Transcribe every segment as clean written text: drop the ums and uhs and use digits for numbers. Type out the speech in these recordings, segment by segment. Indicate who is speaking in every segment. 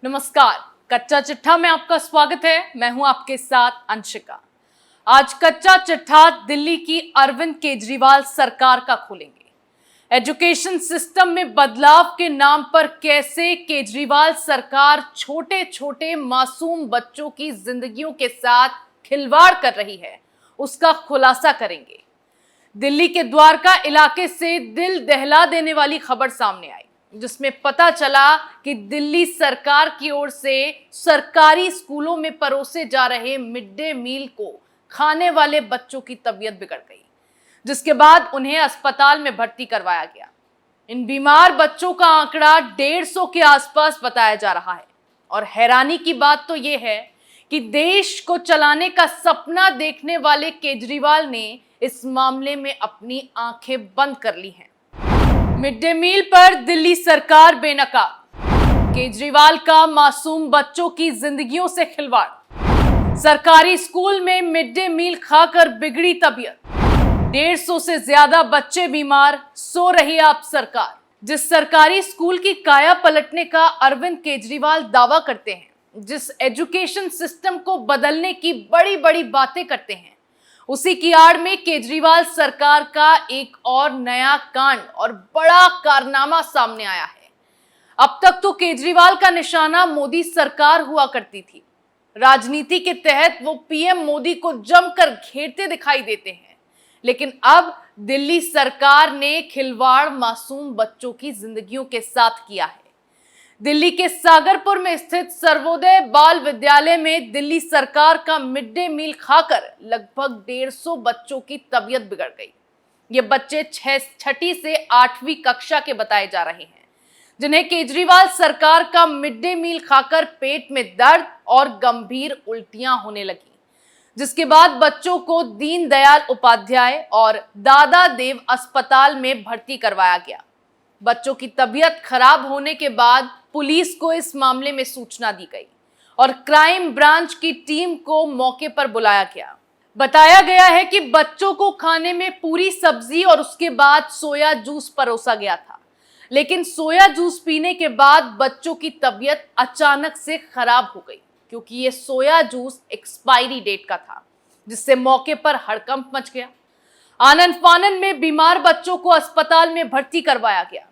Speaker 1: नमस्कार, कच्चा चिट्ठा में आपका स्वागत है। मैं हूं आपके साथ अंशिका। आज कच्चा चिट्ठा दिल्ली की अरविंद केजरीवाल सरकार का खोलेंगे। एजुकेशन सिस्टम में बदलाव के नाम पर कैसे केजरीवाल सरकार छोटे छोटे मासूम बच्चों की जिंदगियों के साथ खिलवाड़ कर रही है, उसका खुलासा करेंगे। दिल्ली के द्वारका इलाके से दिल दहला देने वाली खबर सामने आई, जिसमें पता चला कि दिल्ली सरकार की ओर से सरकारी स्कूलों में परोसे जा रहे मिड डे मील को खाने वाले बच्चों की तबीयत बिगड़ गई, जिसके बाद उन्हें अस्पताल में भर्ती करवाया गया। इन बीमार बच्चों का आंकड़ा 150 के आसपास बताया जा रहा है। और हैरानी की बात तो यह है कि देश को चलाने का सपना देखने वाले केजरीवाल ने इस मामले में अपनी आंखें बंद कर ली हैं। मिड डे मील पर दिल्ली सरकार बेनकाब, केजरीवाल का मासूम बच्चों की जिंदगियों से खिलवाड़। सरकारी स्कूल में मिड डे मील खाकर बिगड़ी तबीयत, 150 से ज्यादा बच्चे बीमार, सो रही आप सरकार। जिस सरकारी स्कूल की काया पलटने का अरविंद केजरीवाल दावा करते हैं, जिस एजुकेशन सिस्टम को बदलने की बड़ी बड़ी बातें करते हैं, उसी की आड़ में केजरीवाल सरकार का एक और नया कांड और बड़ा कारनामा सामने आया है। अब तक तो केजरीवाल का निशाना मोदी सरकार हुआ करती थी। राजनीति के तहत वो पीएम मोदी को जमकर घेरते दिखाई देते हैं, लेकिन अब दिल्ली सरकार ने खिलवाड़ मासूम बच्चों की जिंदगियों के साथ किया है। दिल्ली के सागरपुर में स्थित सर्वोदय बाल विद्यालय में दिल्ली सरकार का मिड डे मील खाकर लगभग 150 बच्चों की तबीयत बिगड़ गई। ये बच्चे 6ठी से 8वीं कक्षा के बताए जा रहे हैं, जिन्हें केजरीवाल सरकार का मिड डे मील खाकर पेट में दर्द और गंभीर उल्टियां होने लगी, जिसके बाद बच्चों को दीनदयाल उपाध्याय और दादा देव अस्पताल में भर्ती करवाया गया। बच्चों की तबीयत खराब होने के बाद पुलिस को इस मामले में सूचना दी गई और क्राइम ब्रांच की टीम को मौके पर बुलाया गया। बताया गया है कि बच्चों को खाने में पूरी सब्जी और उसके बाद सोया जूस परोसा गया था, लेकिन सोया जूस पीने के बाद बच्चों की तबीयत अचानक से खराब हो गई, क्योंकि ये सोया जूस एक्सपायरी डेट का था, जिससे मौके पर हड़कंप मच गया। आनन फानन में बीमार बच्चों को अस्पताल में भर्ती करवाया गया।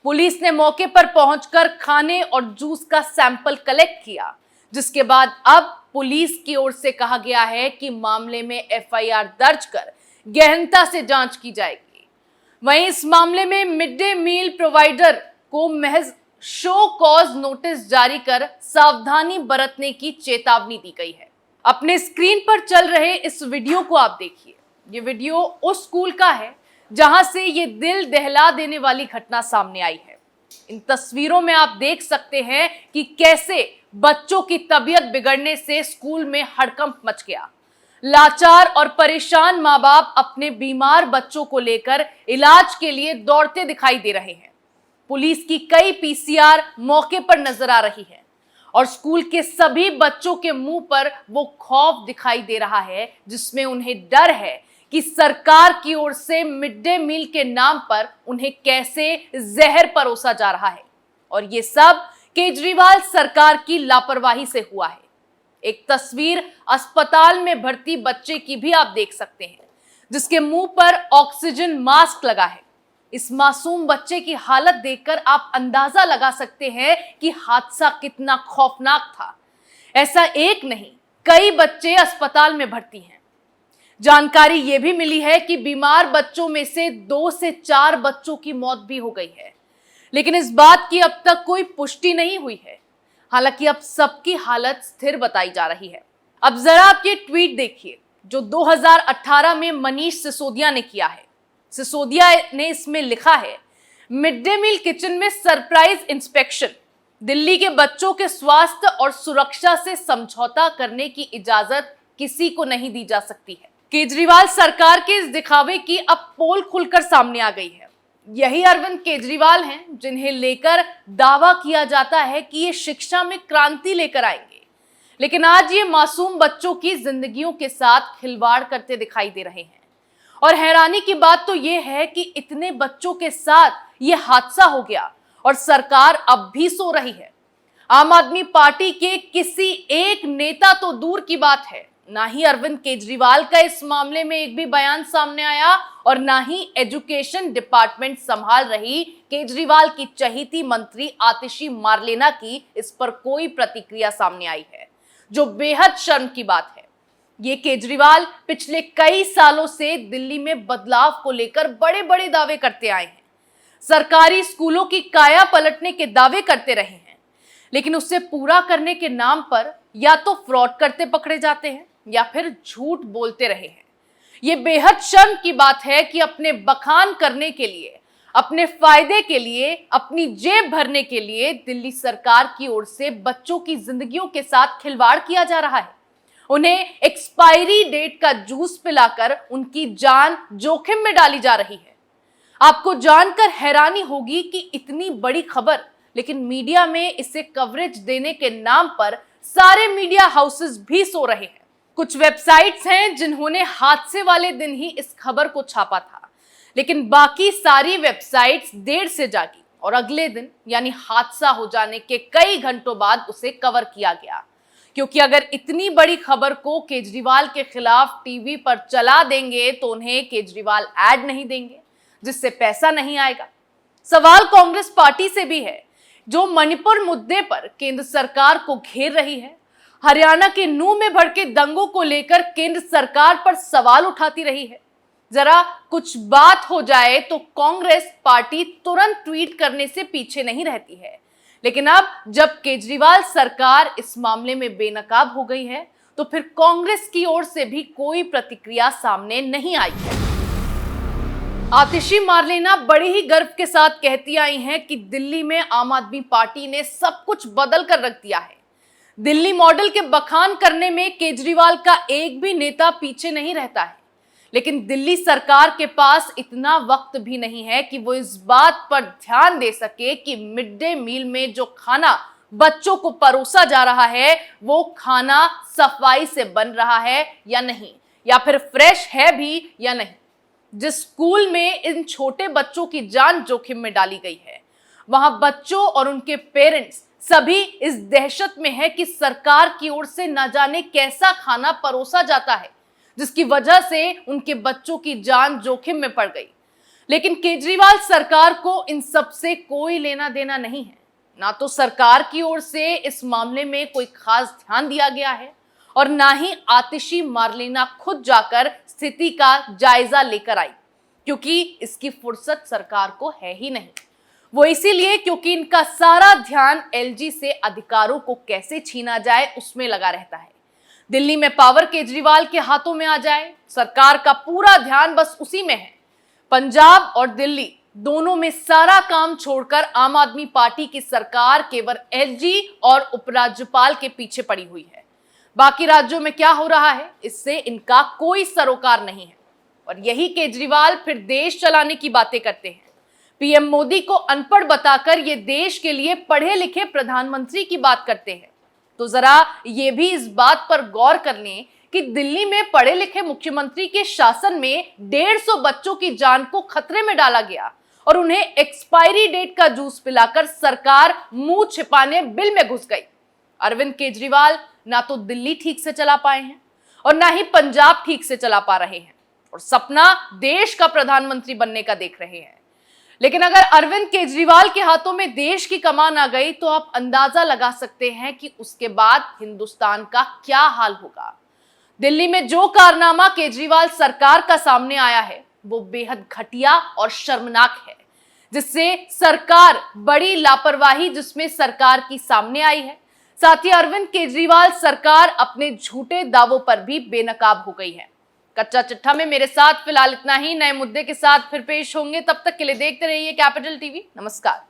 Speaker 1: पुलिस ने मौके पर पहुंचकर खाने और जूस का सैंपल कलेक्ट किया, जिसके बाद अब पुलिस की ओर से कहा गया है कि मामले में एफआईआर दर्ज कर गहनता से जांच की जाएगी। वहीं इस मामले में मिड डे मील प्रोवाइडर को महज शो कॉज नोटिस जारी कर सावधानी बरतने की चेतावनी दी गई है। अपने स्क्रीन पर चल रहे इस वीडियो को आप देखिए। ये वीडियो उस स्कूल का है जहां से ये दिल दहला देने वाली घटना सामने आई है। इन तस्वीरों में आप देख सकते हैं कि कैसे बच्चों की तबीयत बिगड़ने से स्कूल में हड़कंप मच गया। लाचार और परेशान माँ बाप अपने बीमार बच्चों को लेकर इलाज के लिए दौड़ते दिखाई दे रहे हैं। पुलिस की कई पीसीआर मौके पर नजर आ रही है और स्कूल के सभी बच्चों के मुंह पर वो खौफ दिखाई दे रहा है, जिसमें उन्हें डर है कि सरकार की ओर से मिड डे मील के नाम पर उन्हें कैसे जहर परोसा जा रहा है। और ये सब केजरीवाल सरकार की लापरवाही से हुआ है। एक तस्वीर अस्पताल में भर्ती बच्चे की भी आप देख सकते हैं, जिसके मुंह पर ऑक्सीजन मास्क लगा है। इस मासूम बच्चे की हालत देखकर आप अंदाजा लगा सकते हैं कि हादसा कितना खौफनाक था। ऐसा एक नहीं, कई बच्चे अस्पताल में भर्ती हैं। जानकारी यह भी मिली है कि बीमार बच्चों में से 2 से 4 बच्चों की मौत भी हो गई है, लेकिन इस बात की अब तक कोई पुष्टि नहीं हुई है। हालांकि अब सबकी हालत स्थिर बताई जा रही है। अब जरा आप ये ट्वीट देखिए, जो 2018 में मनीष सिसोदिया ने किया है। सिसोदिया ने इसमें लिखा है, मिड डे मील किचन में सरप्राइज इंस्पेक्शन, दिल्ली के बच्चों के स्वास्थ्य और सुरक्षा से समझौता करने की इजाजत किसी को नहीं दी जा सकती है। केजरीवाल सरकार के इस दिखावे की अब पोल खुलकर सामने आ गई है। यही अरविंद केजरीवाल हैं जिन्हें लेकर दावा किया जाता है कि ये शिक्षा में क्रांति लेकर आएंगे, लेकिन आज ये मासूम बच्चों की जिंदगियों के साथ खिलवाड़ करते दिखाई दे रहे हैं। और हैरानी की बात तो ये है कि इतने बच्चों के साथ ये हादसा हो गया और सरकार अब भी सो रही है। आम आदमी पार्टी के किसी एक नेता तो दूर की बात है, ना ही अरविंद केजरीवाल का इस मामले में एक भी बयान सामने आया और ना ही एजुकेशन डिपार्टमेंट संभाल रही केजरीवाल की चहेती मंत्री आतिशी मार्लेना की इस पर कोई प्रतिक्रिया सामने आई है, जो बेहद शर्म की बात है। ये केजरीवाल पिछले कई सालों से दिल्ली में बदलाव को लेकर बड़े बड़े दावे करते आए हैं, सरकारी स्कूलों की काया पलटने के दावे करते रहे हैं, लेकिन उससे पूरा करने के नाम पर या तो फ्रॉड करते पकड़े जाते हैं या फिर झूठ बोलते रहे हैं। ये बेहद शर्म की बात है कि अपने बखान करने के लिए, अपने फायदे के लिए, अपनी जेब भरने के लिए दिल्ली सरकार की ओर से बच्चों की जिंदगियों के साथ खिलवाड़ किया जा रहा है। उन्हें एक्सपायरी डेट का जूस पिलाकर उनकी जान जोखिम में डाली जा रही है। आपको जानकर हैरानी होगी कि इतनी बड़ी खबर, लेकिन मीडिया में इसे कवरेज देने के नाम पर सारे मीडिया हाउसेस भी सो रहे हैं। कुछ वेबसाइट्स हैं जिन्होंने हादसे वाले दिन ही इस खबर को छापा था, लेकिन बाकी सारी वेबसाइट्स देर से जागी और अगले दिन यानी हादसा हो जाने के कई घंटों बाद उसे कवर किया गया। क्योंकि अगर इतनी बड़ी खबर को केजरीवाल के खिलाफ टीवी पर चला देंगे तो उन्हें केजरीवाल ऐड नहीं देंगे, जिससे पैसा नहीं आएगा। सवाल कांग्रेस पार्टी से भी है, जो मणिपुर मुद्दे पर केंद्र सरकार को घेर रही है, हरियाणा के नूह में भड़के दंगों को लेकर केंद्र सरकार पर सवाल उठाती रही है। जरा कुछ बात हो जाए तो कांग्रेस पार्टी तुरंत ट्वीट करने से पीछे नहीं रहती है, लेकिन अब जब केजरीवाल सरकार इस मामले में बेनकाब हो गई है तो फिर कांग्रेस की ओर से भी कोई प्रतिक्रिया सामने नहीं आई है। आतिशी मार्लेना बड़े ही गर्व के साथ कहती आई हैं कि दिल्ली में आम आदमी पार्टी ने सब कुछ बदल कर रख दिया है। दिल्ली मॉडल के बखान करने में केजरीवाल का एक भी नेता पीछे नहीं रहता है, लेकिन दिल्ली सरकार के पास इतना वक्त भी नहीं है कि वो इस बात पर ध्यान दे सके कि मिड डे मील में जो खाना बच्चों को परोसा जा रहा है वो खाना सफाई से बन रहा है या नहीं, या फिर फ्रेश है भी या नहीं। जिस स्कूल में इन छोटे बच्चों की जान जोखिम में डाली गई है, वहां बच्चों और उनके पेरेंट्स सभी इस दहशत में है कि सरकार की ओर से न जाने कैसा खाना परोसा जाता है, जिसकी वजह से उनके बच्चों की जान जोखिम में पड़ गई। लेकिन केजरीवाल सरकार को इन सब से कोई लेना देना नहीं है। ना तो सरकार की ओर से इस मामले में कोई खास ध्यान दिया गया है और ना ही आतिशी मार्लेना खुद जाकर स्थिति का जायजा लेकर आई, क्योंकि इसकी फुर्सत सरकार को है ही नहीं। वो इसीलिए क्योंकि इनका सारा ध्यान एलजी से अधिकारों को कैसे छीना जाए उसमें लगा रहता है। दिल्ली में पावर केजरीवाल के हाथों में आ जाए, सरकार का पूरा ध्यान बस उसी में है। पंजाब और दिल्ली दोनों में सारा काम छोड़कर आम आदमी पार्टी की सरकार केवल एलजी और उपराज्यपाल के पीछे पड़ी हुई है। बाकी राज्यों में क्या हो रहा है इससे इनका कोई सरोकार नहीं है। और यही केजरीवाल फिर देश चलाने की बातें करते हैं। पीएम मोदी को अनपढ़ बताकर ये देश के लिए पढ़े लिखे प्रधानमंत्री की बात करते हैं। तो जरा ये भी इस बात पर गौर कर लें कि दिल्ली में पढ़े लिखे मुख्यमंत्री के शासन में 150 बच्चों की जान को खतरे में डाला गया और उन्हें एक्सपायरी डेट का जूस पिलाकर सरकार मुंह छिपाने बिल में घुस गई। अरविंद केजरीवाल ना तो दिल्ली ठीक से चला पाए हैं और ना ही पंजाब ठीक से चला पा रहे हैं और सपना देश का प्रधानमंत्री बनने का देख रहे हैं। लेकिन अगर अरविंद केजरीवाल के हाथों में देश की कमान आ गई तो आप अंदाजा लगा सकते हैं कि उसके बाद हिंदुस्तान का क्या हाल होगा। दिल्ली में जो कारनामा केजरीवाल सरकार का सामने आया है वो बेहद घटिया और शर्मनाक है, जिससे सरकार बड़ी लापरवाही जिसमें सरकार की सामने आई है। साथ ही अरविंद केजरीवाल सरकार अपने झूठे दावों पर भी बेनकाब हो गई है। कच्चा चिट्ठा में मेरे साथ फिलहाल इतना ही। नए मुद्दे के साथ फिर पेश होंगे, तब तक के लिए देखते रहिए कैपिटल टीवी। नमस्कार।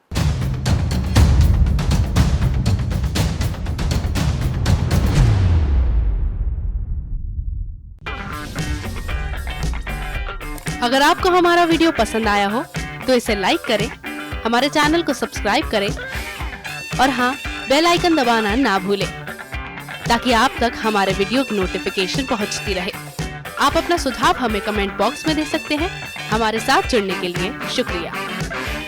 Speaker 2: अगर आपको हमारा वीडियो पसंद आया हो तो इसे लाइक करें, हमारे चैनल को सब्सक्राइब करें और हाँ, बेल आइकन दबाना ना भूलें ताकि आप तक हमारे वीडियो की नोटिफिकेशन पहुंचती रहे। आप अपना सुझाव हमें कमेंट बॉक्स में दे सकते हैं। हमारे साथ जुड़ने के लिए शुक्रिया।